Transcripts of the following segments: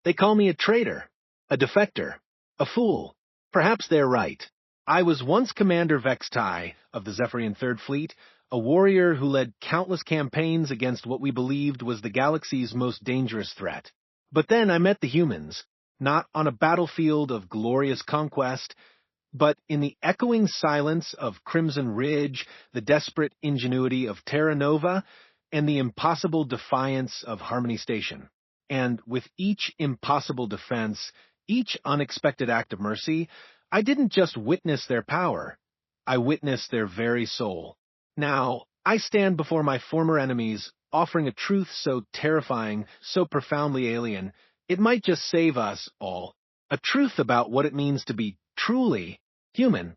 They call me a traitor, a defector, a fool. Perhaps they're right. I was once Commander Vextai of the Zephyrian Third Fleet, a warrior who led countless campaigns against what we believed was the galaxy's most dangerous threat. But then I met the humans, not on a battlefield of glorious conquest, but in the echoing silence of Crimson Ridge, the desperate ingenuity of Terra Nova, and the impossible defiance of Harmony Station. And with each impossible defense, each unexpected act of mercy, I didn't just witness their power, I witnessed their very soul. Now, I stand before my former enemies, offering a truth so terrifying, so profoundly alien, it might just save us all. A truth about what it means to be truly human.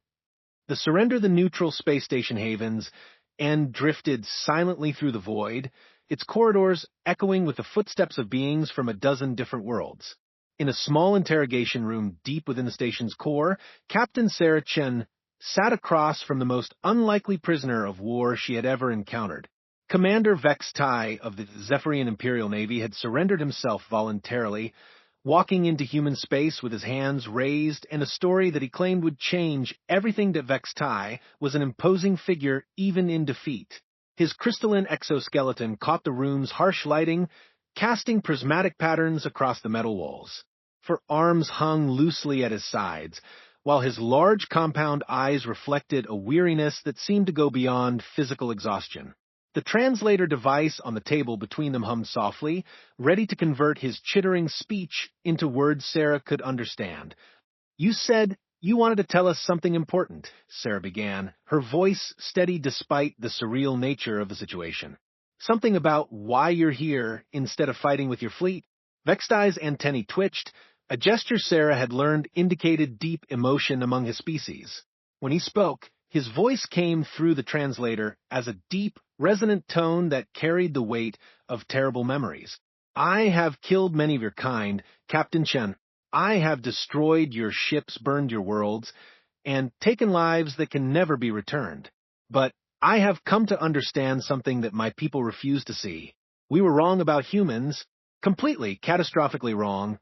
The surrender the neutral space station havens and drifted silently through the void, its corridors echoing with the footsteps of beings from a dozen different worlds. In a small interrogation room deep within the station's core, Captain Sarah Chen sat across from the most unlikely prisoner of war she had ever encountered. Commander Vex Tai of the Zephyrian Imperial Navy had surrendered himself voluntarily, walking into human space with his hands raised, and a story that he claimed would change everything to Vex Tai was an imposing figure even in defeat. His crystalline exoskeleton caught the room's harsh lighting, casting prismatic patterns across the metal walls. For arms hung loosely at his sides, while his large compound eyes reflected a weariness that seemed to go beyond physical exhaustion. The translator device on the table between them hummed softly, ready to convert his chittering speech into words Sarah could understand. "You said you wanted to tell us something important," Sarah began, her voice steady despite the surreal nature of the situation. "Something about why you're here instead of fighting with your fleet." Vextai's antennae twitched, a gesture Sarah had learned indicated deep emotion among his species. When he spoke, his voice came through the translator as a deep, resonant tone that carried the weight of terrible memories. "I have killed many of your kind, Captain Chen. I have destroyed your ships, burned your worlds, and taken lives that can never be returned. But I have come to understand something that my people refuse to see. We were wrong about humans, completely, catastrophically wrong."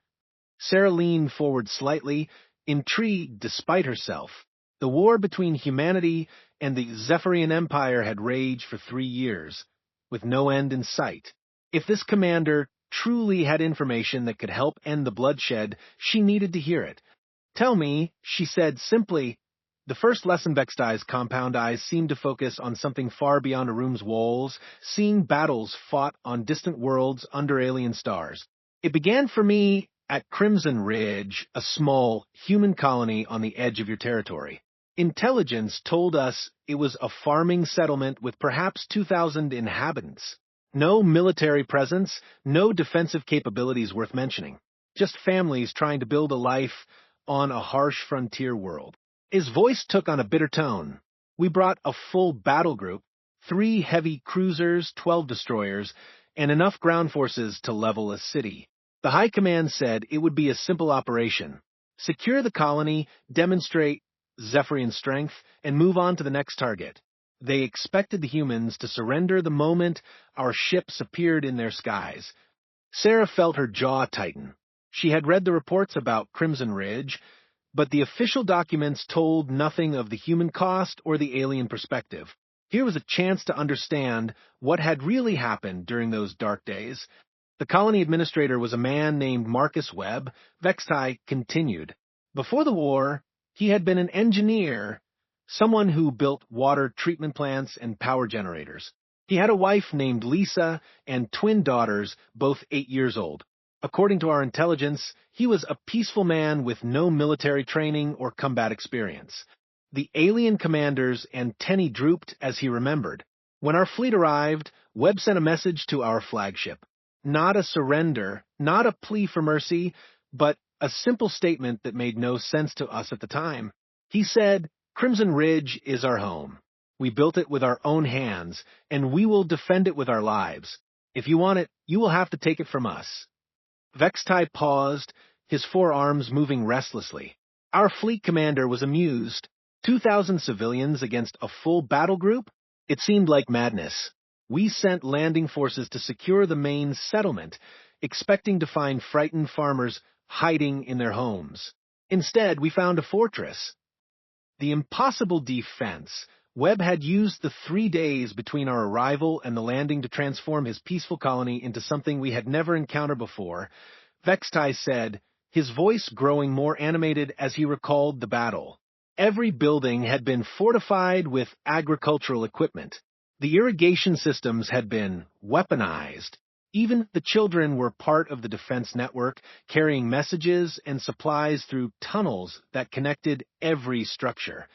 Sarah leaned forward slightly, intrigued despite herself. The war between humanity and the Zephyrian Empire had raged for 3 years, with no end in sight. If this commander truly had information that could help end the bloodshed, she needed to hear it. "Tell me," she said simply. The first lesson Vextai's compound eyes seemed to focus on something far beyond a room's walls, seeing battles fought on distant worlds under alien stars. "It began for me at Crimson Ridge, a small human colony on the edge of your territory. Intelligence told us it was a farming settlement with perhaps 2,000 inhabitants. No military presence, no defensive capabilities worth mentioning. Just families trying to build a life on a harsh frontier world." His voice took on a bitter tone. "We brought a full battle group, 3 heavy cruisers, 12 destroyers, and enough ground forces to level a city. The High Command said it would be a simple operation. Secure the colony, demonstrate Zephyrian strength, and move on to the next target. They expected the humans to surrender the moment our ships appeared in their skies." Sarah felt her jaw tighten. She had read the reports about Crimson Ridge, but the official documents told nothing of the human cost or the alien perspective. Here was a chance to understand what had really happened during those dark days. The colony administrator was a man named Marcus Webb. Vextai continued. "Before the war, he had been an engineer, someone who built water treatment plants and power generators. He had a wife named Lisa and twin daughters, both 8 years old. According to our intelligence, he was a peaceful man with no military training or combat experience." The alien commander's antennae drooped as he remembered. "When our fleet arrived, Webb sent a message to our flagship. Not a surrender, not a plea for mercy, but a simple statement that made no sense to us at the time. He said, 'Crimson Ridge is our home. We built it with our own hands, and we will defend it with our lives. If you want it, you will have to take it from us.'" Vextai paused, his forearms moving restlessly. Our fleet commander was amused. 2,000 civilians against a full battle group? It seemed like madness. We sent landing forces to secure the main settlement, expecting to find frightened farmers hiding in their homes. Instead, we found a fortress. The impossible defense. Webb had used the 3 days between our arrival and the landing to transform his peaceful colony into something we had never encountered before. Vextai said, his voice growing more animated as he recalled the battle. Every building had been fortified with agricultural equipment. The irrigation systems had been weaponized. Even the children were part of the defense network, carrying messages and supplies through tunnels that connected every structure.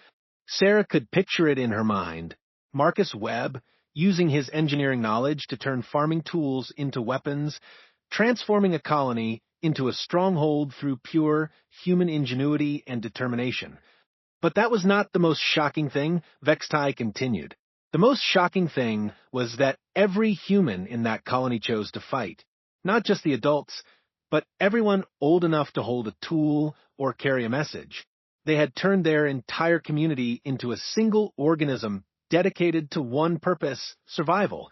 Sarah could picture it in her mind. Marcus Webb, using his engineering knowledge to turn farming tools into weapons, transforming a colony into a stronghold through pure human ingenuity and determination. But that was not the most shocking thing, Vextai continued. The most shocking thing was that every human in that colony chose to fight. Not just the adults, but everyone old enough to hold a tool or carry a message. They had turned their entire community into a single organism dedicated to one purpose, survival.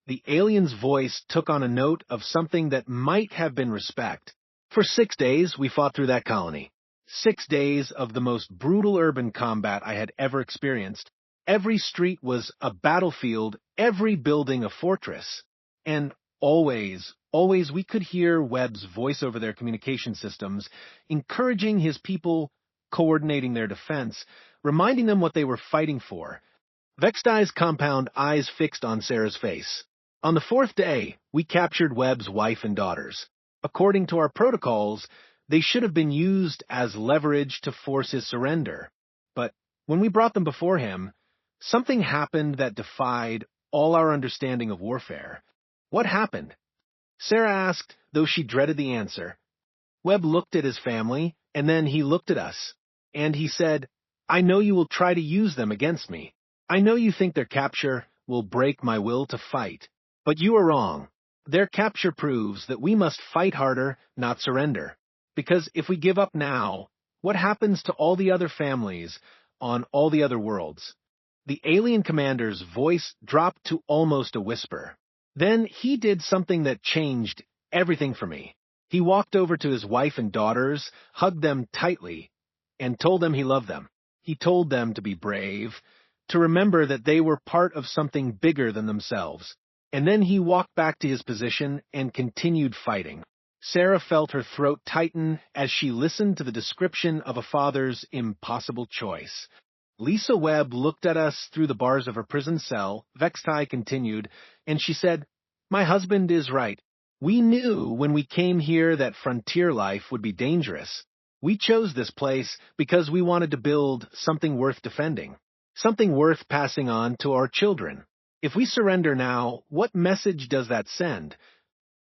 The alien's voice took on a note of something that might have been respect. For 6 days, we fought through that colony. 6 days of the most brutal urban combat I had ever experienced. Every street was a battlefield, every building a fortress. And always we could hear Webb's voice over their communication systems, encouraging his people, coordinating their defense, reminding them what they were fighting for. Vextai's compound eyes fixed on Sarah's face. On the 4th day, we captured Webb's wife and daughters. According to our protocols, they should have been used as leverage to force his surrender. But when we brought them before him, something happened that defied all our understanding of warfare. What happened? Sarah asked, though she dreaded the answer. Webb looked at his family, and then he looked at us. And he said, I know you will try to use them against me. I know you think their capture will break my will to fight. But you are wrong. Their capture proves that we must fight harder, not surrender. Because if we give up now, what happens to all the other families on all the other worlds? The alien commander's voice dropped to almost a whisper. Then he did something that changed everything for me. He walked over to his wife and daughters, hugged them tightly, and told them he loved them. He told them to be brave, to remember that they were part of something bigger than themselves. And then he walked back to his position and continued fighting. Sarah felt her throat tighten as she listened to the description of a father's impossible choice. Lisa Webb looked at us through the bars of her prison cell, Vextai continued, and she said, My husband is right. We knew when we came here that frontier life would be dangerous. We chose this place because we wanted to build something worth defending, something worth passing on to our children. If we surrender now, what message does that send?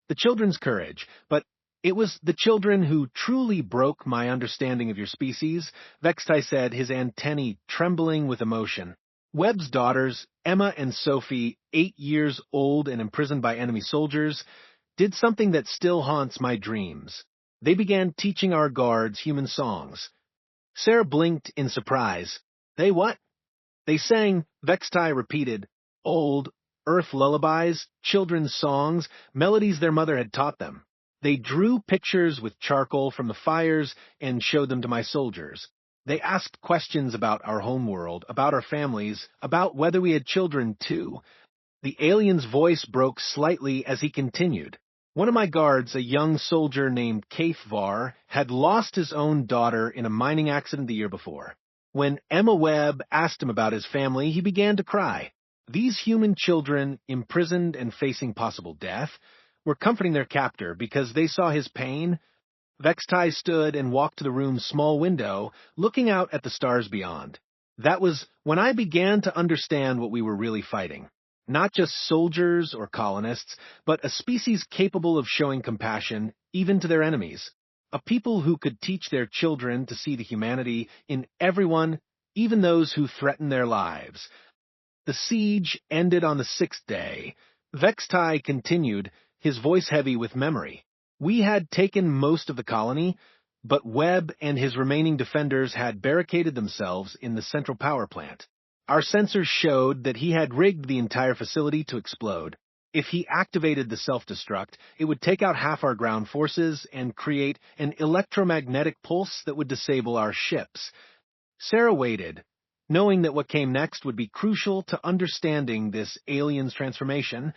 The children's courage, but it was the children who truly broke my understanding of your species, Vextai said, his antennae trembling with emotion. Webb's daughters, Emma and Sophie, 8 years old and imprisoned by enemy soldiers, did something that still haunts my dreams. They began teaching our guards human songs. Sarah blinked in surprise. They what? They sang, Vextai repeated, old earth lullabies, children's songs, melodies their mother had taught them. They drew pictures with charcoal from the fires and showed them to my soldiers. They asked questions about our homeworld, about our families, about whether we had children too. The alien's voice broke slightly as he continued. One of my guards, a young soldier named HFY, had lost his own daughter in a mining accident the year before. When Emma Webb asked him about his family, he began to cry. These human children, imprisoned and facing possible death, were comforting their captor because they saw his pain. Vextai stood and walked to the room's small window, looking out at the stars beyond. That was when I began to understand what we were really fighting. Not just soldiers or colonists, but a species capable of showing compassion, even to their enemies. A people who could teach their children to see the humanity in everyone, even those who threaten their lives. The siege ended on the 6th day. Vextai continued, his voice heavy with memory. We had taken most of the colony, but Webb and his remaining defenders had barricaded themselves in the central power plant. Our sensors showed that he had rigged the entire facility to explode. If he activated the self-destruct, it would take out half our ground forces and create an electromagnetic pulse that would disable our ships. Sarah waited, knowing that what came next would be crucial to understanding this alien's transformation.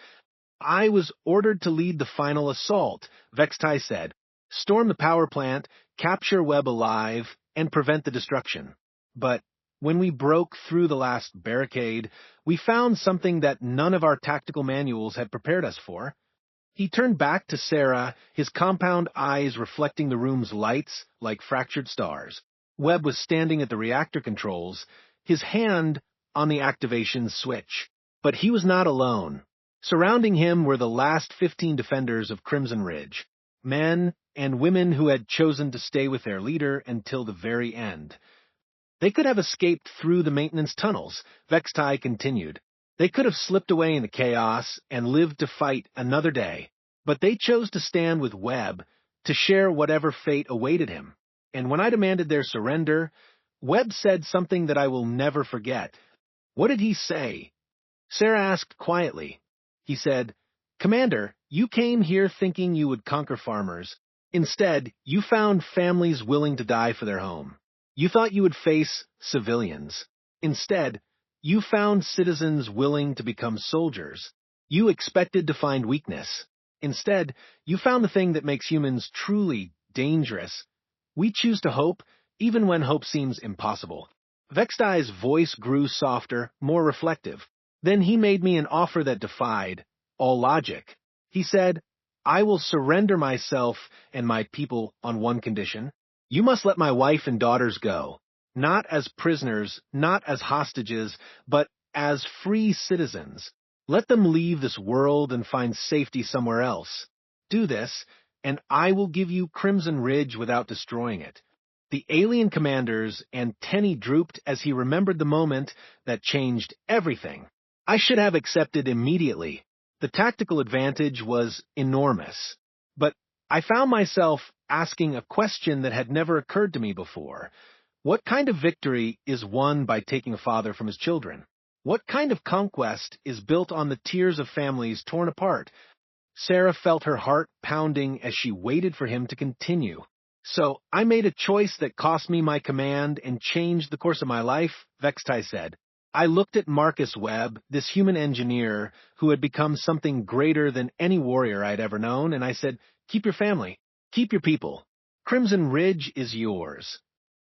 I was ordered to lead the final assault, Vextai said. Storm the power plant, capture Webb alive, and prevent the destruction. But when we broke through the last barricade, we found something that none of our tactical manuals had prepared us for. He turned back to Sarah, his compound eyes reflecting the room's lights like fractured stars. Webb was standing at the reactor controls, his hand on the activation switch. But he was not alone. Surrounding him were the last 15 defenders of Crimson Ridge, men and women who had chosen to stay with their leader until the very end. They could have escaped through the maintenance tunnels, Vextai continued. They could have slipped away in the chaos and lived to fight another day, but they chose to stand with Webb to share whatever fate awaited him. And when I demanded their surrender, Webb said something that I will never forget. What did he say? Sarah asked quietly. He said, "Commander, you came here thinking you would conquer farmers. Instead, you found families willing to die for their home. You thought you would face civilians. Instead, you found citizens willing to become soldiers. You expected to find weakness. Instead, you found the thing that makes humans truly dangerous. We choose to hope, even when hope seems impossible." Vextai's voice grew softer, more reflective. Then he made me an offer that defied all logic. He said, "I will surrender myself and my people on one condition. You must let my wife and daughters go, not as prisoners, not as hostages, but as free citizens. Let them leave this world and find safety somewhere else. Do this, and I will give you Crimson Ridge without destroying it." The alien commander's antennae drooped as he remembered the moment that changed everything. I should have accepted immediately. The tactical advantage was enormous. But I found myself asking a question that had never occurred to me before. What kind of victory is won by taking a father from his children? What kind of conquest is built on the tears of families torn apart? Sarah felt her heart pounding as she waited for him to continue. "So I made a choice that cost me my command and changed the course of my life," Vextai said. "I looked at Marcus Webb, this human engineer who had become something greater than any warrior I'd ever known, and I said, 'Keep your family. Keep your people. Crimson Ridge is yours.'"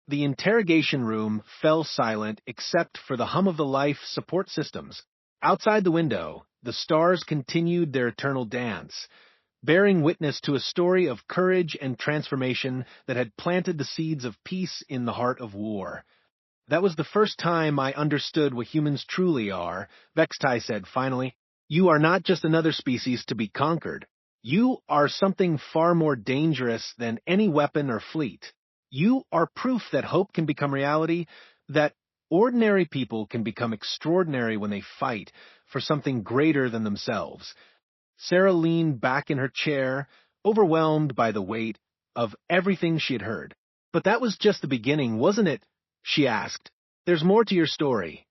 The interrogation room fell silent except for the hum of the life support systems. Outside the window, the stars continued their eternal dance, bearing witness to a story of courage and transformation that had planted the seeds of peace in the heart of war. "That was the first time I understood what humans truly are," Vextai said finally. "You are not just another species to be conquered. You are something far more dangerous than any weapon or fleet. You are proof that hope can become reality, that ordinary people can become extraordinary when they fight for something greater than themselves." Sarah leaned back in her chair, overwhelmed by the weight of everything she had heard. "But that was just the beginning, wasn't it?" she asked. "There's more to your story."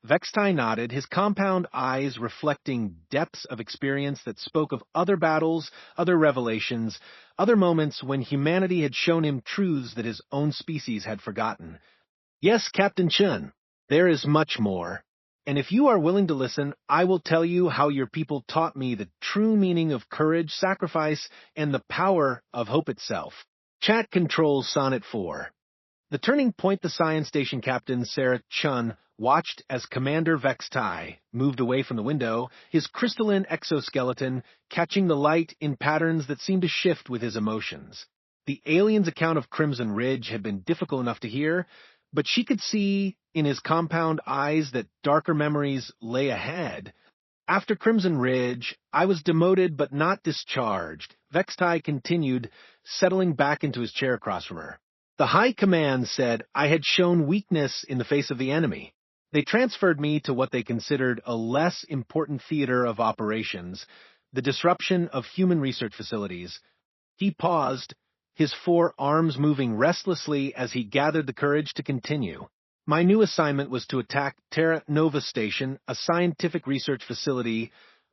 Vextai nodded, his compound eyes reflecting depths of experience that spoke of other battles, other revelations, other moments when humanity had shown him truths that his own species had forgotten. "Yes, Captain Chun, there is much more. And if you are willing to listen, I will tell you how your people taught me the true meaning of courage, sacrifice, and the power of hope itself." Chat controls Sonnet 4. The turning point, the science station captain, Sarah Chun, watched as Commander Vextai moved away from the window, his crystalline exoskeleton catching the light in patterns that seemed to shift with his emotions. The alien's account of Crimson Ridge had been difficult enough to hear, but she could see in his compound eyes that darker memories lay ahead. "After Crimson Ridge, I was demoted but not discharged," Vextai continued, settling back into his chair across from her. "The High Command said I had shown weakness in the face of the enemy. They transferred me to what they considered a less important theater of operations, the disruption of human research facilities." He paused, his four arms moving restlessly as he gathered the courage to continue. My new assignment was to attack Terra Nova Station, a scientific research facility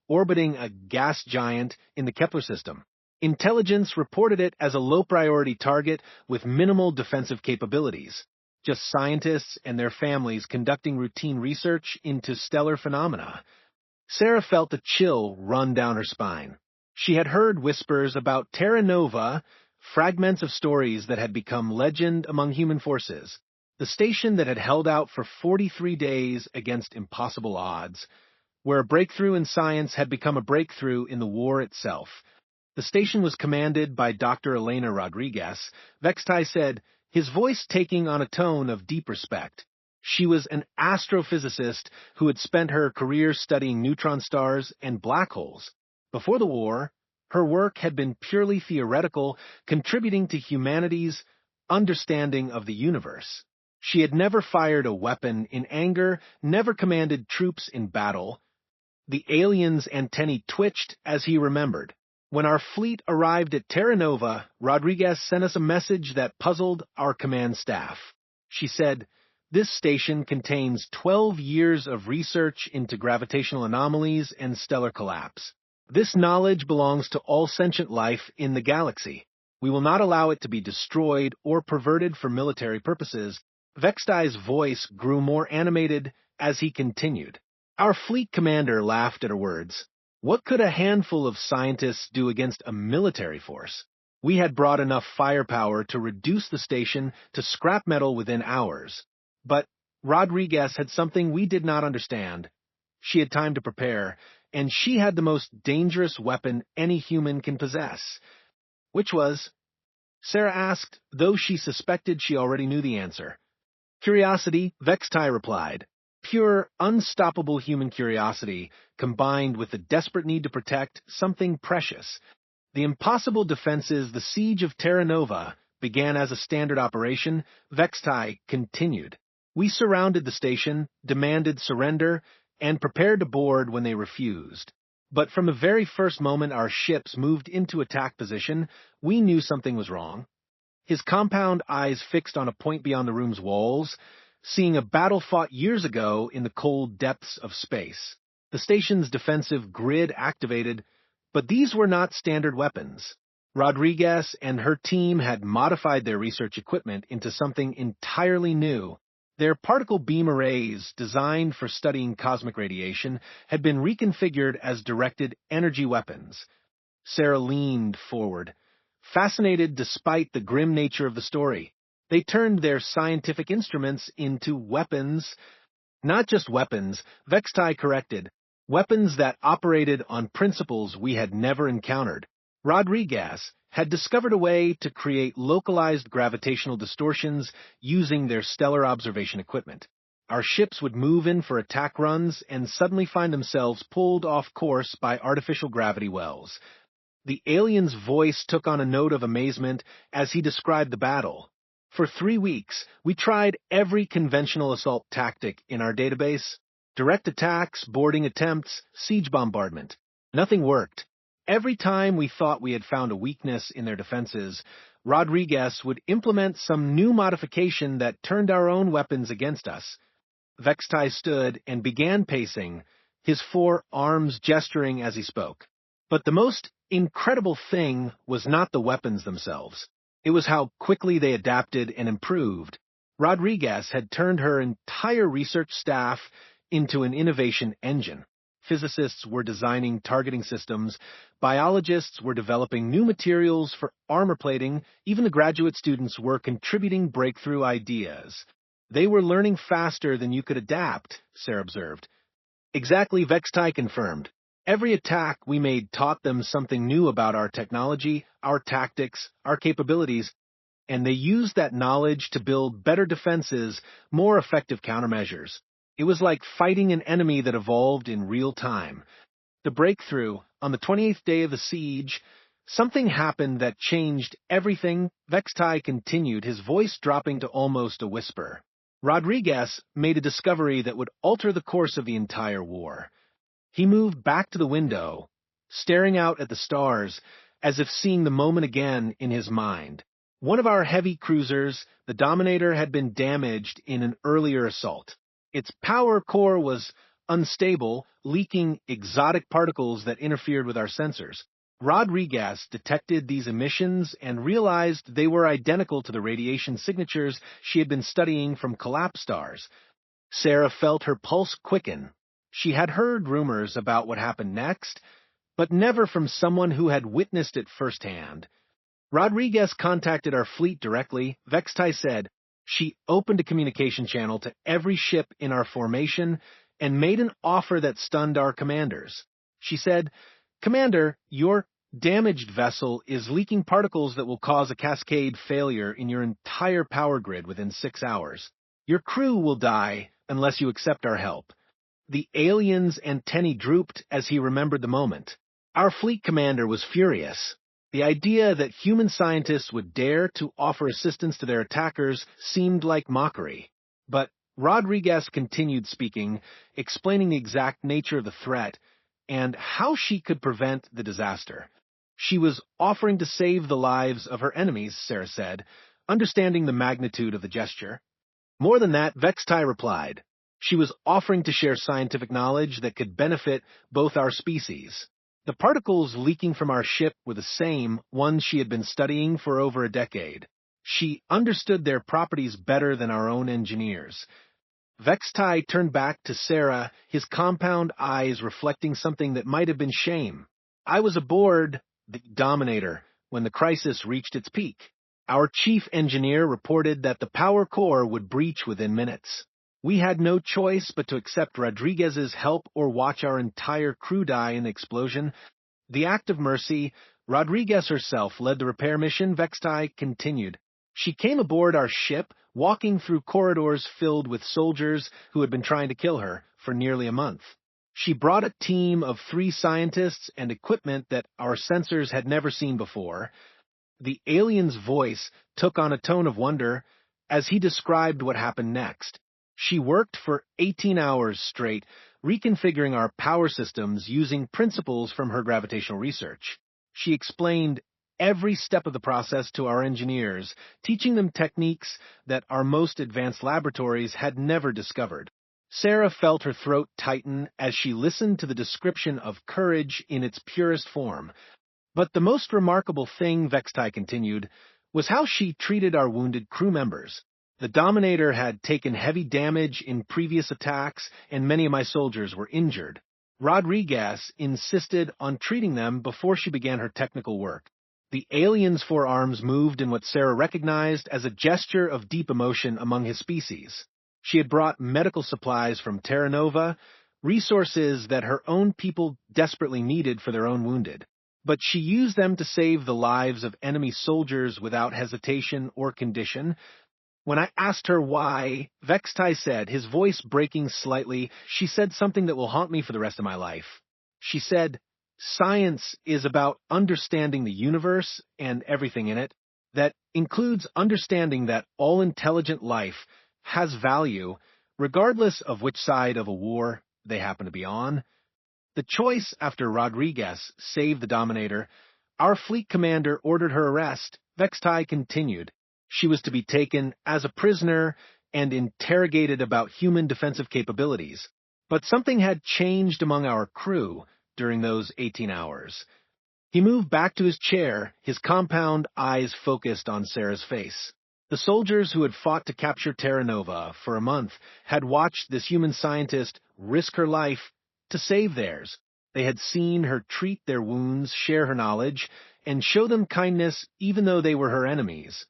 orbiting a gas giant in the Kepler system. Intelligence reported it as a low-priority target with minimal defensive capabilities. Just scientists and their families conducting routine research into stellar phenomena. Sarah felt a chill run down her spine. She had heard whispers about Terra Nova, fragments of stories that had become legend among human forces. The station that had held out for 43 days against impossible odds, where a breakthrough in science had become a breakthrough in the war itself. The station was commanded by Dr. Elena Rodriguez, Vextai said, his voice taking on a tone of deep respect. She was an astrophysicist who had spent her career studying neutron stars and black holes. Before the war, her work had been purely theoretical, contributing to humanity's understanding of the universe. She had never fired a weapon in anger, never commanded troops in battle. The alien's antennae twitched as he remembered. When our fleet arrived at Terra Nova, Rodriguez sent us a message that puzzled our command staff. She said, "This station contains 12 years of research into gravitational anomalies and stellar collapse. This knowledge belongs to all sentient life in the galaxy. We will not allow it to be destroyed or perverted for military purposes." Vextai's voice grew more animated as he continued. Our fleet commander laughed at her words. What could a handful of scientists do against a military force? We had brought enough firepower to reduce the station to scrap metal within hours. But Rodriguez had something we did not understand. She had time to prepare, and she had the most dangerous weapon any human can possess. Which was? Sarah asked, though she suspected she already knew the answer. Curiosity, Vextai replied. Pure, unstoppable human curiosity, combined with the desperate need to protect something precious. The impossible defenses, the siege of Terra Nova, began as a standard operation. Vextai continued. We surrounded the station, demanded surrender, and prepared to board when they refused. But from the very first moment our ships moved into attack position, we knew something was wrong. His compound eyes fixed on a point beyond the room's walls, seeing a battle fought years ago in the cold depths of space. The station's defensive grid activated, but these were not standard weapons. Rodriguez and her team had modified their research equipment into something entirely new. Their particle beam arrays, designed for studying cosmic radiation, had been reconfigured as directed energy weapons. Sarah leaned forward, fascinated despite the grim nature of the story. They turned their scientific instruments into weapons. Not just weapons, Vextai corrected. Weapons that operated on principles we had never encountered. Rodriguez had discovered a way to create localized gravitational distortions using their stellar observation equipment. Our ships would move in for attack runs and suddenly find themselves pulled off course by artificial gravity wells. The alien's voice took on a note of amazement as he described the battle. For 3 weeks, we tried every conventional assault tactic in our database. Direct attacks, boarding attempts, siege bombardment. Nothing worked. Every time we thought we had found a weakness in their defenses, Rodriguez would implement some new modification that turned our own weapons against us. Vextai stood and began pacing, his 4 arms gesturing as he spoke. But the most incredible thing was not the weapons themselves. It was how quickly they adapted and improved. Rodriguez had turned her entire research staff into an innovation engine. Physicists were designing targeting systems, biologists were developing new materials for armor plating, even the graduate students were contributing breakthrough ideas. They were learning faster than you could adapt, Sarah observed. Exactly, Vextai confirmed. Every attack we made taught them something new about our technology, our tactics, our capabilities, and they used that knowledge to build better defenses, more effective countermeasures. It was like fighting an enemy that evolved in real time. The breakthrough, on the 28th day of the siege, something happened that changed everything. Vextai continued, his voice dropping to almost a whisper. Rodriguez made a discovery that would alter the course of the entire war. He moved back to the window, staring out at the stars, as if seeing the moment again in his mind. One of our heavy cruisers, the Dominator, had been damaged in an earlier assault. Its power core was unstable, leaking exotic particles that interfered with our sensors. Rodriguez detected these emissions and realized they were identical to the radiation signatures she had been studying from collapsed stars. Sarah felt her pulse quicken. She had heard rumors about what happened next, but never from someone who had witnessed it firsthand. Rodriguez contacted our fleet directly. Vextai said she opened a communication channel to every ship in our formation and made an offer that stunned our commanders. She said, "Commander, your damaged vessel is leaking particles that will cause a cascade failure in your entire power grid within 6 hours. Your crew will die unless you accept our help." The alien's antennae drooped as he remembered the moment. Our fleet commander was furious. The idea that human scientists would dare to offer assistance to their attackers seemed like mockery. But Rodriguez continued speaking, explaining the exact nature of the threat and how she could prevent the disaster. She was offering to save the lives of her enemies, Sarah said, understanding the magnitude of the gesture. More than that, Vextai replied. She was offering to share scientific knowledge that could benefit both our species. The particles leaking from our ship were the same ones she had been studying for over a decade. She understood their properties better than our own engineers. Vextai turned back to Sarah, his compound eyes reflecting something that might have been shame. "I was aboard the Dominator when the crisis reached its peak. Our chief engineer reported that the power core would breach within minutes. We had no choice but to accept Rodriguez's help or watch our entire crew die in the explosion. The act of mercy, Rodriguez herself led the repair mission," Vextai continued. "She came aboard our ship, walking through corridors filled with soldiers who had been trying to kill her for nearly a month. She brought a team of 3 scientists and equipment that our sensors had never seen before." The alien's voice took on a tone of wonder as he described what happened next. "She worked for 18 hours straight, reconfiguring our power systems using principles from her gravitational research. She explained every step of the process to our engineers, teaching them techniques that our most advanced laboratories had never discovered." Sarah felt her throat tighten as she listened to the description of courage in its purest form. But the most remarkable thing, Vextai continued, was how she treated our wounded crew members. The Dominator had taken heavy damage in previous attacks, and many of my soldiers were injured. Rodriguez insisted on treating them before she began her technical work. The alien's forearms moved in what Sarah recognized as a gesture of deep emotion among his species. She had brought medical supplies from Terra Nova, resources that her own people desperately needed for their own wounded. But she used them to save the lives of enemy soldiers without hesitation or condition. When I asked her why, Vextai said, his voice breaking slightly, she said something that will haunt me for the rest of my life. She said, "Science is about understanding the universe and everything in it. That includes understanding that all intelligent life has value, regardless of which side of a war they happen to be on." The choice after Rodriguez saved the Dominator, our fleet commander ordered her arrest. Vextai continued. She was to be taken as a prisoner and interrogated about human defensive capabilities. But something had changed among our crew during those 18 hours. He moved back to his chair, his compound eyes focused on Sarah's face. The soldiers who had fought to capture Terra Nova for a month had watched this human scientist risk her life to save theirs. They had seen her treat their wounds, share her knowledge, and show them kindness even though they were her enemies.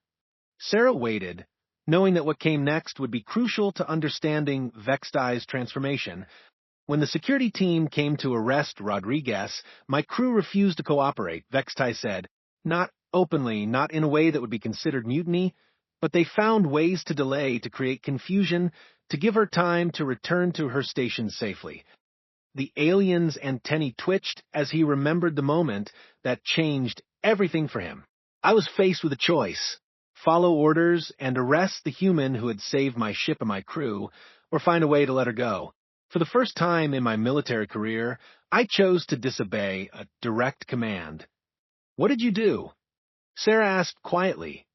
Sarah waited, knowing that what came next would be crucial to understanding Vextai's transformation. When the security team came to arrest Rodriguez, my crew refused to cooperate, Vextai said. Not openly, not in a way that would be considered mutiny, but they found ways to delay, to create confusion, to give her time to return to her station safely. The alien's antennae twitched as he remembered the moment that changed everything for him. I was faced with a choice: follow orders and arrest the human who had saved my ship and my crew, or find a way to let her go. For the first time in my military career, I chose to disobey a direct command. "What did you do?" Sarah asked quietly.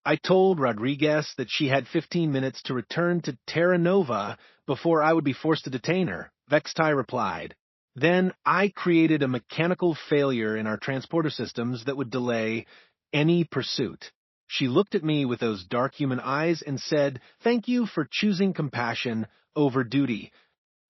I told Rodriguez that she had 15 minutes to return to Terra Nova before I would be forced to detain her. Vextai replied. Then I created a mechanical failure in our transporter systems that would delay any pursuit. She looked at me with those dark human eyes and said, "Thank you for choosing compassion over duty."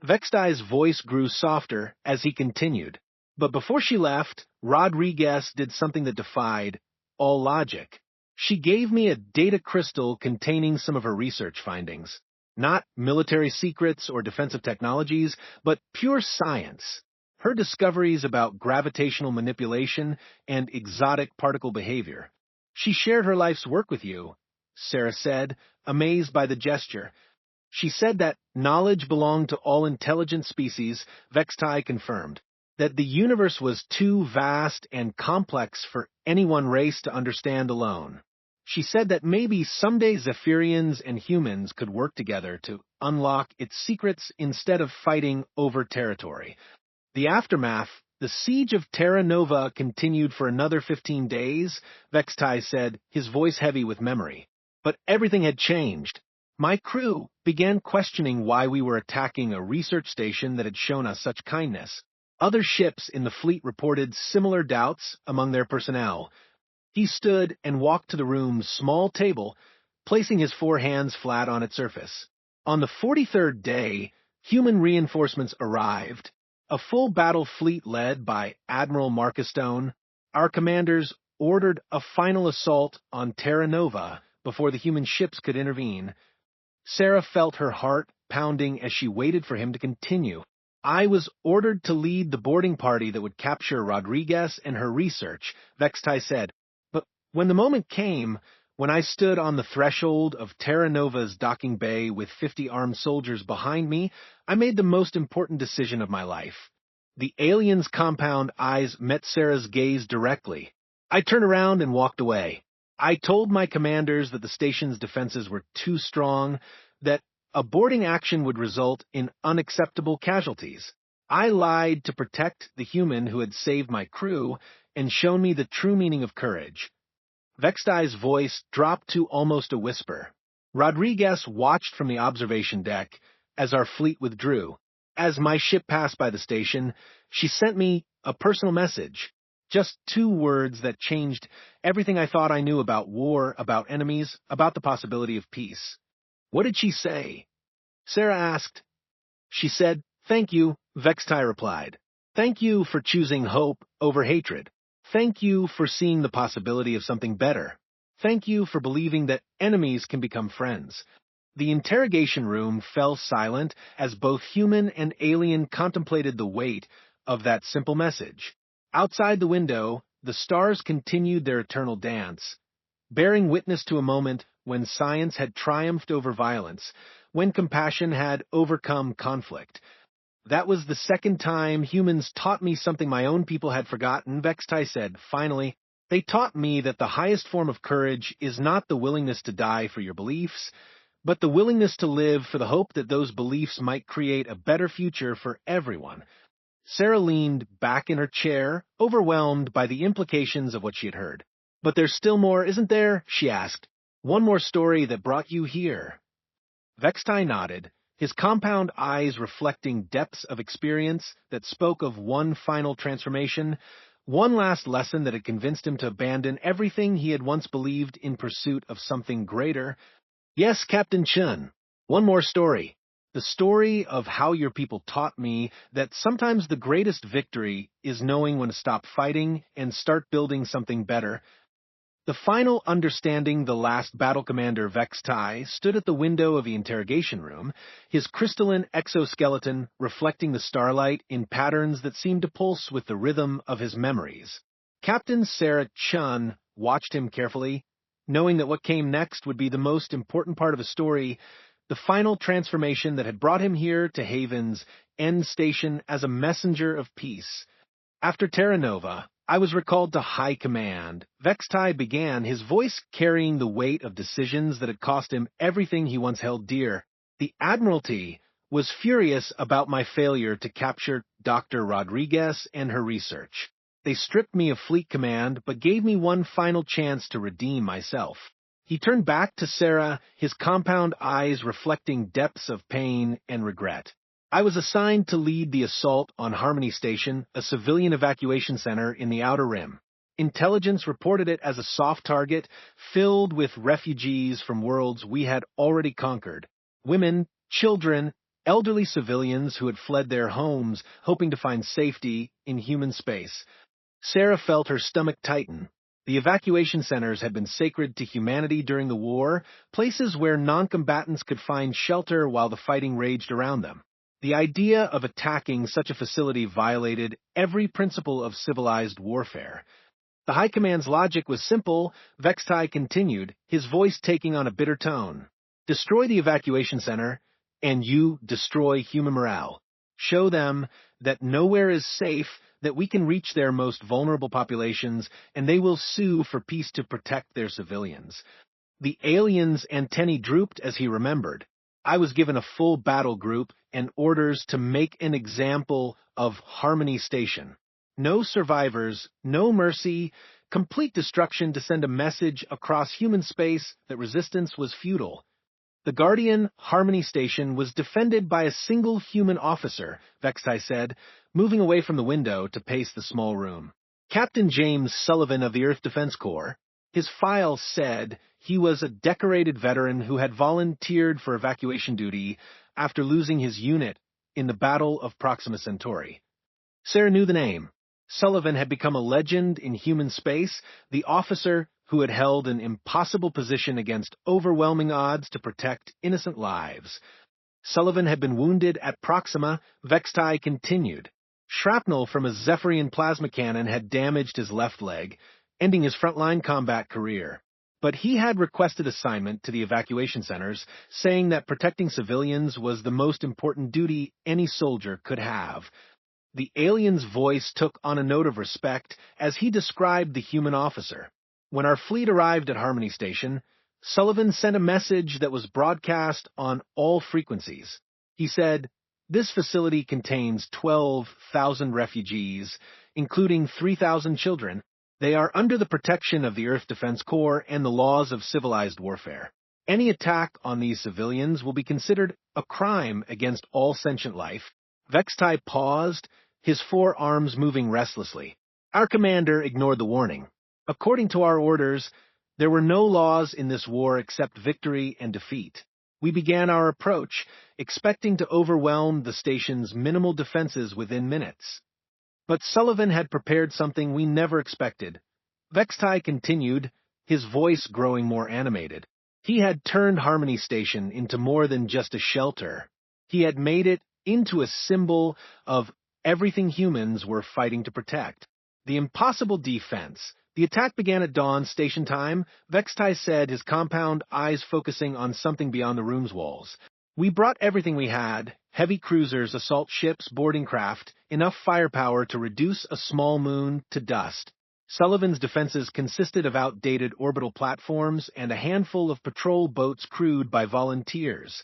Vextai's voice grew softer as he continued. But before she left, Rodriguez did something that defied all logic. She gave me a data crystal containing some of her research findings. Not military secrets or defensive technologies, but pure science. Her discoveries about gravitational manipulation and exotic particle behavior. She shared her life's work with you, Sarah said, amazed by the gesture. She said that knowledge belonged to all intelligent species. Vextai confirmed that the universe was too vast and complex for any one race to understand alone. She said that maybe someday Zephyrians and humans could work together to unlock its secrets instead of fighting over territory. The aftermath, the siege of Terra Nova, continued for another 15 days, Vextai said, his voice heavy with memory. But everything had changed. My crew began questioning why we were attacking a research station that had shown us such kindness. Other ships in the fleet reported similar doubts among their personnel. He stood and walked to the room's small table, placing his 4 hands flat on its surface. On the 43rd day, human reinforcements arrived. A full battle fleet led by Admiral Markestone. Our commanders ordered a final assault on Terra Nova before the human ships could intervene. Sarah felt her heart pounding as she waited for him to continue. I was ordered to lead the boarding party that would capture Rodriguez and her research, Vextai said. But when the moment came, when I stood on the threshold of Terra Nova's docking bay with 50 armed soldiers behind me, I made the most important decision of my life. The alien's compound eyes met Sarah's gaze directly. I turned around and walked away. I told my commanders that the station's defenses were too strong, that a boarding action would result in unacceptable casualties. I lied to protect the human who had saved my crew and shown me the true meaning of courage. Vextai's voice dropped to almost a whisper. Rodriguez watched from the observation deck as our fleet withdrew. As my ship passed by the station, she sent me a personal message. Just 2 words that changed everything I thought I knew about war, about enemies, about the possibility of peace. What did she say? Sarah asked. She said, "Thank you," Vextai replied. "Thank you for choosing hope over hatred. Thank you for seeing the possibility of something better. Thank you for believing that enemies can become friends." The interrogation room fell silent as both human and alien contemplated the weight of that simple message. Outside the window, the stars continued their eternal dance, bearing witness to a moment when science had triumphed over violence, when compassion had overcome conflict. That was the second time humans taught me something my own people had forgotten, Vextai said. Finally, they taught me that the highest form of courage is not the willingness to die for your beliefs, but the willingness to live for the hope that those beliefs might create a better future for everyone. Sarah leaned back in her chair, overwhelmed by the implications of what she had heard. "But there's still more, isn't there?" she asked. "One more story that brought you here." Vextai nodded, his compound eyes reflecting depths of experience that spoke of one final transformation, one last lesson that had convinced him to abandon everything he had once believed in pursuit of something greater. "Yes, Captain Chun, one more story. The story of how your people taught me that sometimes the greatest victory is knowing when to stop fighting and start building something better." The final understanding, the last battle commander Vextai stood at the window of the interrogation room, his crystalline exoskeleton reflecting the starlight in patterns that seemed to pulse with the rhythm of his memories. Captain Sarah Chun watched him carefully, knowing that what came next would be the most important part of his story, the final transformation that had brought him here to Haven's end station as a messenger of peace. After Terra Nova, I was recalled to High Command. Vextai began, his voice carrying the weight of decisions that had cost him everything he once held dear. The Admiralty was furious about my failure to capture Dr. Rodriguez and her research. They stripped me of fleet command, but gave me one final chance to redeem myself. He turned back to Sarah, his compound eyes reflecting depths of pain and regret. I was assigned to lead the assault on Harmony Station, a civilian evacuation center in the Outer Rim. Intelligence reported it as a soft target filled with refugees from worlds we had already conquered. Women, children, elderly civilians who had fled their homes hoping to find safety in human space. Sarah felt her stomach tighten. The evacuation centers had been sacred to humanity during the war, places where non-combatants could find shelter while the fighting raged around them. The idea of attacking such a facility violated every principle of civilized warfare. The High Command's logic was simple. Vextai continued, his voice taking on a bitter tone. Destroy the evacuation center, and you destroy human morale. Show them that nowhere is safe, that we can reach their most vulnerable populations, and they will sue for peace to protect their civilians. The alien's antennae drooped as he remembered. I was given a full battle group and orders to make an example of Harmony Station. No survivors, no mercy, complete destruction to send a message across human space that resistance was futile. The Guardian Harmony Station was defended by a single human officer, Vextai said, moving away from the window to pace the small room. Captain James Sullivan of the Earth Defense Corps. His file said he was a decorated veteran who had volunteered for evacuation duty after losing his unit in the Battle of Proxima Centauri. Sarah knew the name. Sullivan had become a legend in human space, the officer who had held an impossible position against overwhelming odds to protect innocent lives. Sullivan had been wounded at Proxima, Vextai continued. Shrapnel from a Zephyrian plasma cannon had damaged his left leg, ending his frontline combat career. But he had requested assignment to the evacuation centers, saying that protecting civilians was the most important duty any soldier could have. The alien's voice took on a note of respect as he described the human officer. When our fleet arrived at Harmony Station, Sullivan sent a message that was broadcast on all frequencies. He said, "This facility contains 12,000 refugees, including 3,000 children. They are under the protection of the Earth Defense Corps and the laws of civilized warfare. Any attack on these civilians will be considered a crime against all sentient life." Vextai paused, his forearms moving restlessly. Our commander ignored the warning. According to our orders, there were no laws in this war except victory and defeat. We began our approach, expecting to overwhelm the station's minimal defenses within minutes. But Sullivan had prepared something we never expected. Vextai continued, his voice growing more animated. He had turned Harmony Station into more than just a shelter. He had made it into a symbol of everything humans were fighting to protect. The impossible defense. The attack began at dawn, station time, Vextai said, his compound eyes focusing on something beyond the room's walls. We brought everything we had, heavy cruisers, assault ships, boarding craft, enough firepower to reduce a small moon to dust. Sullivan's defenses consisted of outdated orbital platforms and a handful of patrol boats crewed by volunteers.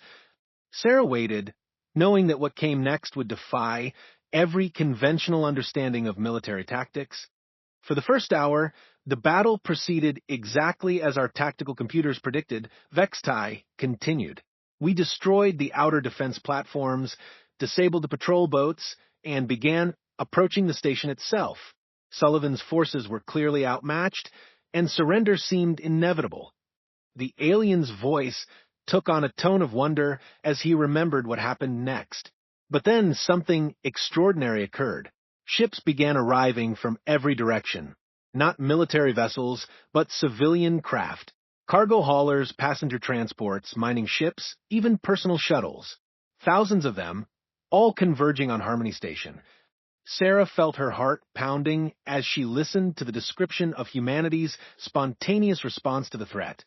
Sarah waited, knowing that what came next would defy every conventional understanding of military tactics. For the first hour, the battle proceeded exactly as our tactical computers predicted. Vextai continued. We destroyed the outer defense platforms, disabled the patrol boats, and began approaching the station itself. Sullivan's forces were clearly outmatched, and surrender seemed inevitable. The alien's voice took on a tone of wonder as he remembered what happened next. But then something extraordinary occurred. Ships began arriving from every direction. Not military vessels, but civilian craft. Cargo haulers, passenger transports, mining ships, even personal shuttles. Thousands of them, all converging on Harmony Station. Sarah felt her heart pounding as she listened to the description of humanity's spontaneous response to the threat.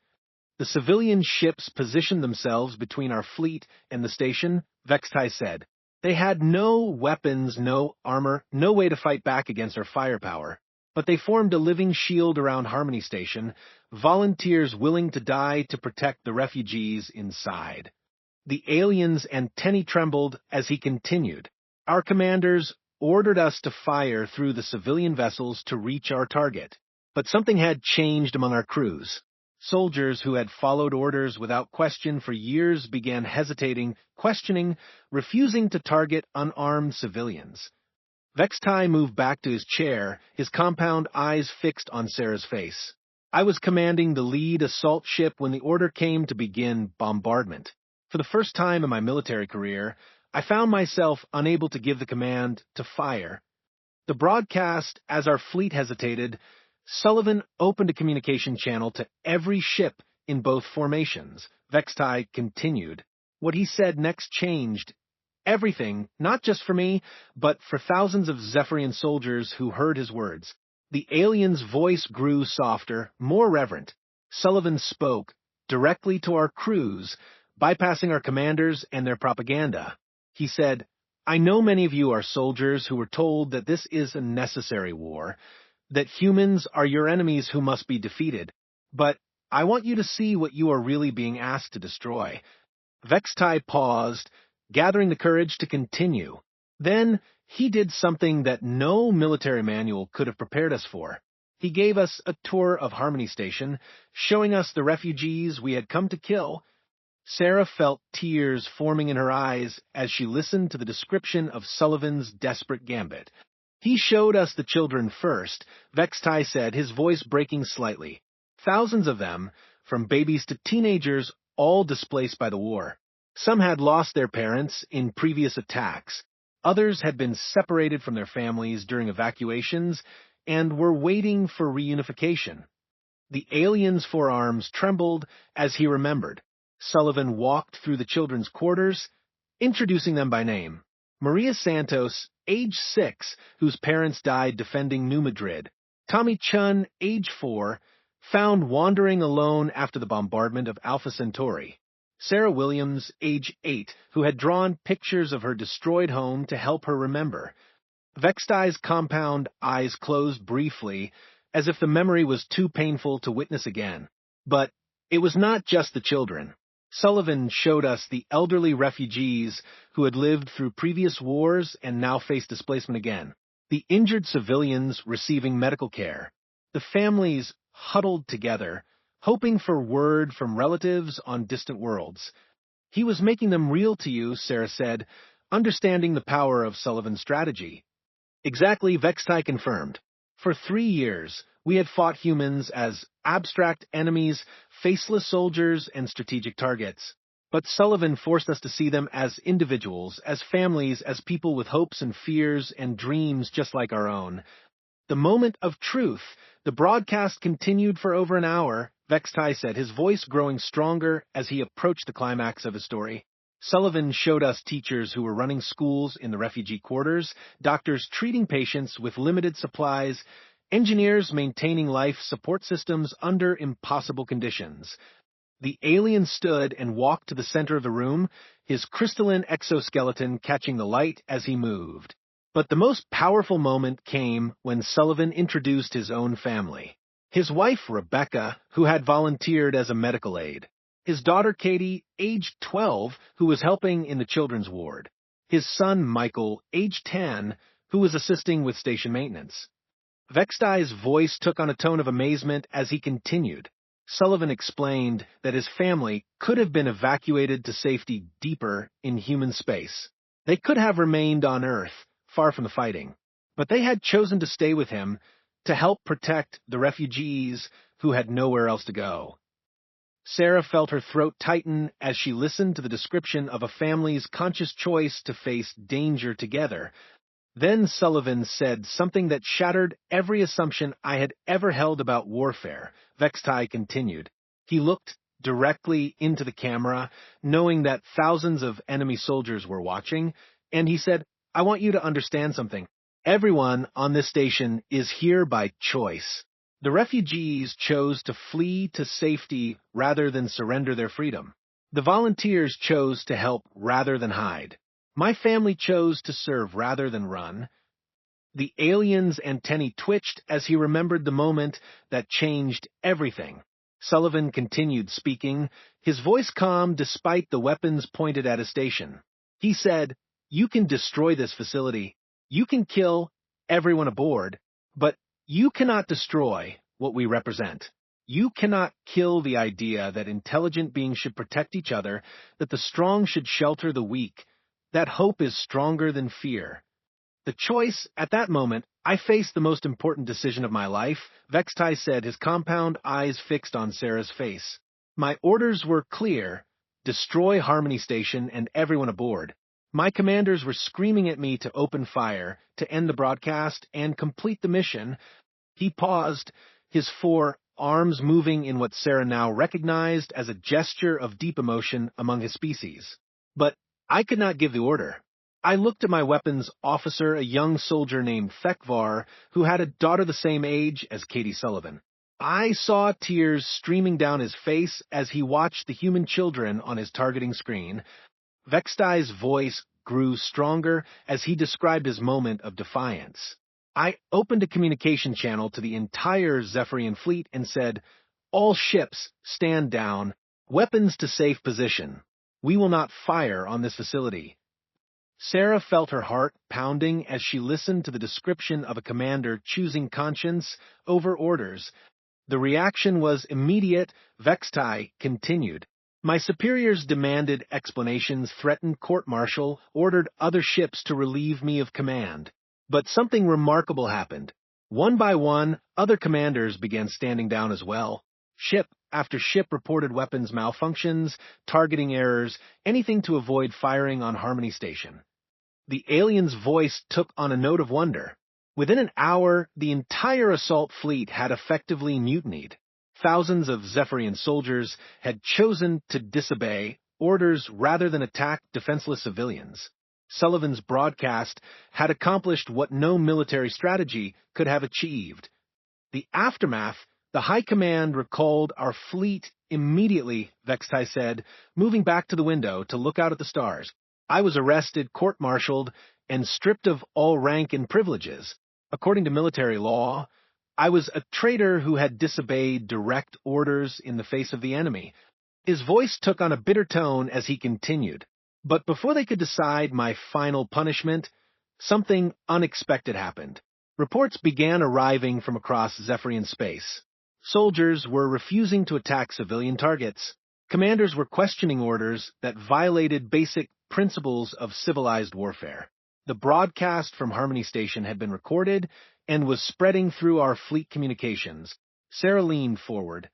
The civilian ships positioned themselves between our fleet and the station, Vextai said. They had no weapons, no armor, no way to fight back against our firepower. But they formed a living shield around Harmony Station, volunteers willing to die to protect the refugees inside. The alien's antennae trembled as he continued. Our commanders ordered us to fire through the civilian vessels to reach our target. But something had changed among our crews. Soldiers who had followed orders without question for years began hesitating, questioning, refusing to target unarmed civilians. Vextai moved back to his chair, his compound eyes fixed on Sarah's face. I was commanding the lead assault ship when the order came to begin bombardment. For the first time in my military career, I found myself unable to give the command to fire. The broadcast, as our fleet hesitated, Sullivan opened a communication channel to every ship in both formations. Vextai continued. What he said next changed everything, not just for me, but for thousands of Zephyrian soldiers who heard his words. The alien's voice grew softer, more reverent. Sullivan spoke directly to our crews, bypassing our commanders and their propaganda. He said, "I know many of you are soldiers who were told that this is a necessary war, that humans are your enemies who must be defeated. But I want you to see what you are really being asked to destroy." Vextai paused, gathering the courage to continue. Then he did something that no military manual could have prepared us for. He gave us a tour of Harmony Station, showing us the refugees we had come to kill. Sarah felt tears forming in her eyes as she listened to the description of Sullivan's desperate gambit. "He showed us the children first," Vextai said, his voice breaking slightly. "Thousands of them, from babies to teenagers, all displaced by the war. Some had lost their parents in previous attacks. Others had been separated from their families during evacuations and were waiting for reunification." The alien's forearms trembled as he remembered. Sullivan walked through the children's quarters, introducing them by name. Maria Santos, age 6, whose parents died defending New Madrid. Tommy Chun, age 4, found wandering alone after the bombardment of Alpha Centauri. Sarah Williams, age 8, who had drawn pictures of her destroyed home to help her remember. Vextai's compound eyes closed briefly, as if the memory was too painful to witness again. But it was not just the children. Sullivan showed us the elderly refugees who had lived through previous wars and now faced displacement again. The injured civilians receiving medical care. The families huddled together, hoping for word from relatives on distant worlds. "He was making them real to you," Sarah said, understanding the power of Sullivan's strategy. "Exactly," Vextai confirmed. "For 3 years, we had fought humans as abstract enemies, faceless soldiers, and strategic targets. But Sullivan forced us to see them as individuals, as families, as people with hopes and fears and dreams just like our own." The moment of truth. The broadcast continued for over an hour, Vextai said, his voice growing stronger as he approached the climax of his story. Sullivan showed us teachers who were running schools in the refugee quarters, doctors treating patients with limited supplies, engineers maintaining life support systems under impossible conditions. The alien stood and walked to the center of the room, his crystalline exoskeleton catching the light as he moved. But the most powerful moment came when Sullivan introduced his own family. His wife, Rebecca, who had volunteered as a medical aide. His daughter, Katie, aged 12, who was helping in the children's ward. His son, Michael, aged 10, who was assisting with station maintenance. Vextai's voice took on a tone of amazement as he continued. Sullivan explained that his family could have been evacuated to safety deeper in human space. They could have remained on Earth, far from the fighting, but they had chosen to stay with him to help protect the refugees who had nowhere else to go. Sarah felt her throat tighten as she listened to the description of a family's conscious choice to face danger together. Then Sullivan said something that shattered every assumption I had ever held about warfare. Vextai continued. He looked directly into the camera, knowing that thousands of enemy soldiers were watching, and he said, "I want you to understand something. Everyone on this station is here by choice. The refugees chose to flee to safety rather than surrender their freedom. The volunteers chose to help rather than hide. My family chose to serve rather than run." The alien's antennae twitched as he remembered the moment that changed everything. Sullivan continued speaking, his voice calm despite the weapons pointed at his station. He said, "You can destroy this facility. You can kill everyone aboard, but you cannot destroy what we represent." You cannot kill the idea that intelligent beings should protect each other, that the strong should shelter the weak. That hope is stronger than fear. The choice, at that moment, I faced the most important decision of my life, Vextai said, his compound eyes fixed on Sarah's face. My orders were clear: destroy Harmony Station and everyone aboard. My commanders were screaming at me to open fire, to end the broadcast, and complete the mission. He paused, his four arms moving in what Sarah now recognized as a gesture of deep emotion among his species. But I could not give the order. I looked at my weapons officer, a young soldier named Thekvar, who had a daughter the same age as Katie Sullivan. I saw tears streaming down his face as he watched the human children on his targeting screen. Vextai's voice grew stronger as he described his moment of defiance. I opened a communication channel to the entire Zephyrian fleet and said, "All ships, stand down. Weapons to safe position. We will not fire on this facility." Sarah felt her heart pounding as she listened to the description of a commander choosing conscience over orders. The reaction was immediate. Vextai continued. My superiors demanded explanations, threatened court-martial, ordered other ships to relieve me of command. But something remarkable happened. One by one, other commanders began standing down as well. Ship after ship reported weapons malfunctions, targeting errors, anything to avoid firing on Harmony Station. The alien's voice took on a note of wonder. Within an hour, the entire assault fleet had effectively mutinied. Thousands of Zephyrian soldiers had chosen to disobey orders rather than attack defenseless civilians. Sullivan's broadcast had accomplished what no military strategy could have achieved. The aftermath, the High Command recalled our fleet immediately, Vextai said, moving back to the window to look out at the stars. I was arrested, court-martialed, and stripped of all rank and privileges. According to military law, I was a traitor who had disobeyed direct orders in the face of the enemy. His voice took on a bitter tone as he continued. But before they could decide my final punishment, something unexpected happened. Reports began arriving from across Zephyrian space. Soldiers were refusing to attack civilian targets. Commanders were questioning orders that violated basic principles of civilized warfare. The broadcast from Harmony Station had been recorded and was spreading through our fleet communications. Sarah leaned forward,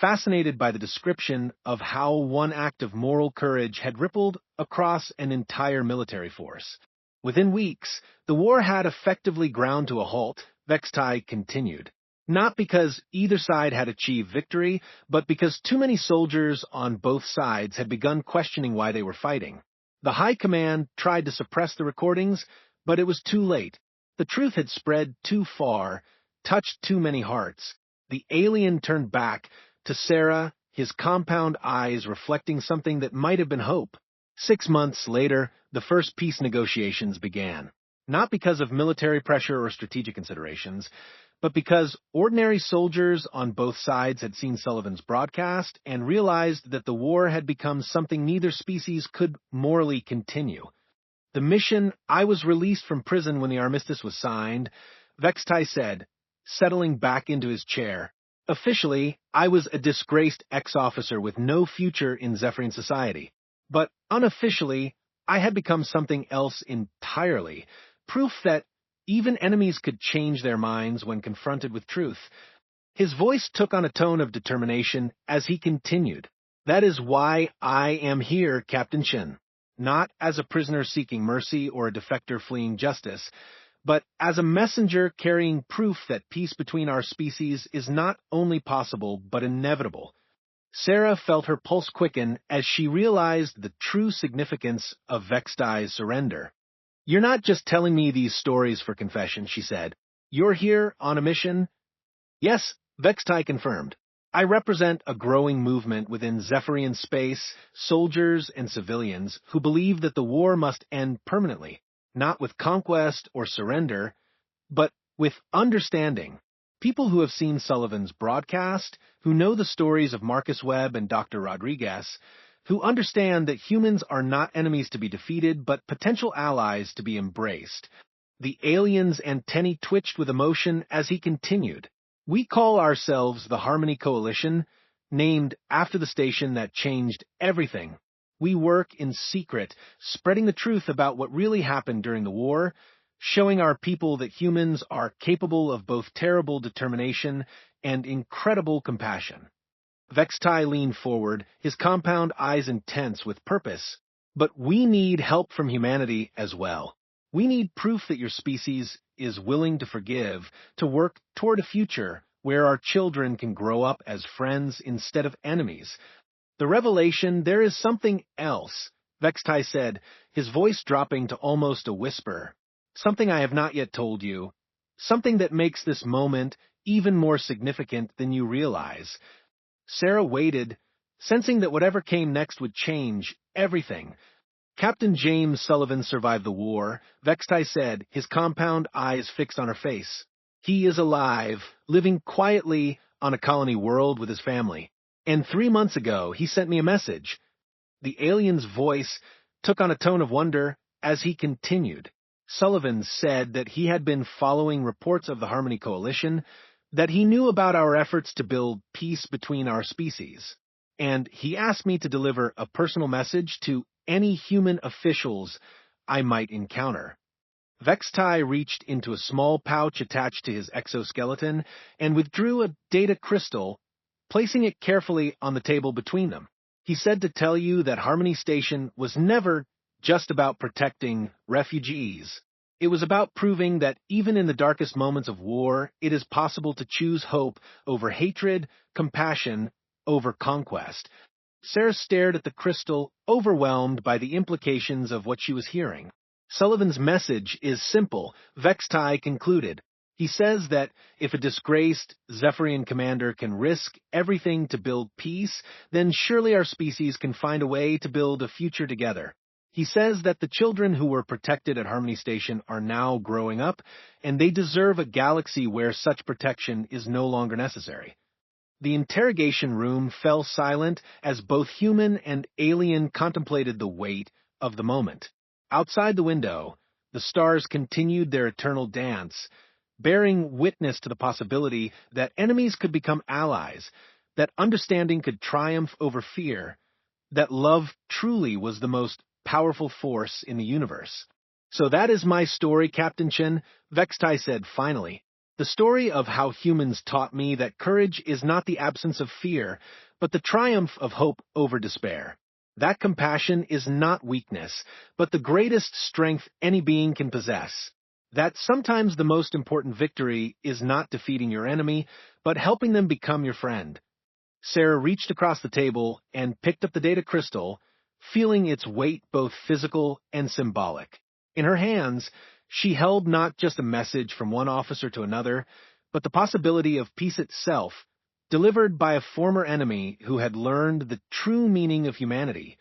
fascinated by the description of how one act of moral courage had rippled across an entire military force. Within weeks, the war had effectively ground to a halt, Vextai continued. Not because either side had achieved victory, but because too many soldiers on both sides had begun questioning why they were fighting. The High Command tried to suppress the recordings, but it was too late. The truth had spread too far, touched too many hearts. The alien turned back to Sarah, his compound eyes reflecting something that might have been hope. 6 months later, the first peace negotiations began. Not because of military pressure or strategic considerations, but because ordinary soldiers on both sides had seen Sullivan's broadcast and realized that the war had become something neither species could morally continue. The mission, I was released from prison when the armistice was signed, Vextai said, settling back into his chair. Officially, I was a disgraced ex-officer with no future in Zephyrian society. But unofficially, I had become something else entirely, proof that even enemies could change their minds when confronted with truth. His voice took on a tone of determination as he continued. That is why I am here, Captain Shin. Not as a prisoner seeking mercy or a defector fleeing justice, but as a messenger carrying proof that peace between our species is not only possible, but inevitable. Sarah felt her pulse quicken as she realized the true significance of Vextai's surrender. You're not just telling me these stories for confession, she said. You're here on a mission? Yes, Vextai confirmed. I represent a growing movement within Zephyrian space, soldiers and civilians who believe that the war must end permanently, not with conquest or surrender, but with understanding. People who have seen Sullivan's broadcast, who know the stories of Marcus Webb and Dr. Rodriguez, who understand that humans are not enemies to be defeated, but potential allies to be embraced. The alien's antennae twitched with emotion as he continued. We call ourselves the Harmony Coalition, named after the station that changed everything. We work in secret, spreading the truth about what really happened during the war, showing our people that humans are capable of both terrible determination and incredible compassion. Vextai leaned forward, his compound eyes intense with purpose. But we need help from humanity as well. We need proof that your species is willing to forgive, to work toward a future where our children can grow up as friends instead of enemies. The revelation, there is something else, Vextai said, his voice dropping to almost a whisper. Something I have not yet told you. Something that makes this moment even more significant than you realize. Sarah waited, sensing that whatever came next would change everything. Captain James Sullivan survived the war, Vextai said, his compound eyes fixed on her face. He is alive, living quietly on a colony world with his family. And 3 months ago, he sent me a message. The alien's voice took on a tone of wonder as he continued. Sullivan said that he had been following reports of the Harmony Coalition, that he knew about our efforts to build peace between our species, and he asked me to deliver a personal message to any human officials I might encounter. Vextai reached into a small pouch attached to his exoskeleton and withdrew a data crystal, placing it carefully on the table between them. He said to tell you that Harmony Station was never just about protecting refugees. It was about proving that even in the darkest moments of war, it is possible to choose hope over hatred, compassion over conquest. Sarah stared at the crystal, overwhelmed by the implications of what she was hearing. Sullivan's message is simple, Vextai concluded. He says that if a disgraced Zephyrian commander can risk everything to build peace, then surely our species can find a way to build a future together. He says that the children who were protected at Harmony Station are now growing up, and they deserve a galaxy where such protection is no longer necessary. The interrogation room fell silent as both human and alien contemplated the weight of the moment. Outside the window, the stars continued their eternal dance, bearing witness to the possibility that enemies could become allies, that understanding could triumph over fear, that love truly was the most powerful force in the universe. So that is my story, Captain Chen, Vextai said finally. The story of how humans taught me that courage is not the absence of fear, but the triumph of hope over despair. That compassion is not weakness, but the greatest strength any being can possess. That sometimes the most important victory is not defeating your enemy, but helping them become your friend. Sarah reached across the table and picked up the data crystal, feeling its weight both physical and symbolic. In her hands, she held not just a message from one officer to another, but the possibility of peace itself, delivered by a former enemy who had learned the true meaning of humanity.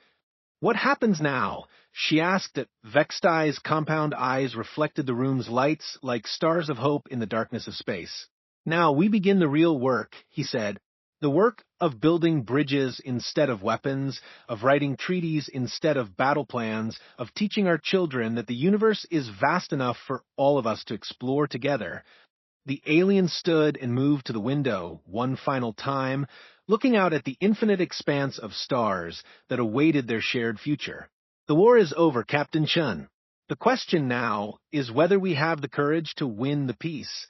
What happens now? She asked as Vextai's compound eyes reflected the room's lights like stars of hope in the darkness of space. Now we begin the real work, he said. The work of building bridges instead of weapons, of writing treaties instead of battle plans, of teaching our children that the universe is vast enough for all of us to explore together. The alien stood and moved to the window one final time, looking out at the infinite expanse of stars that awaited their shared future. The war is over, Captain Chen. The question now is whether we have the courage to win the peace.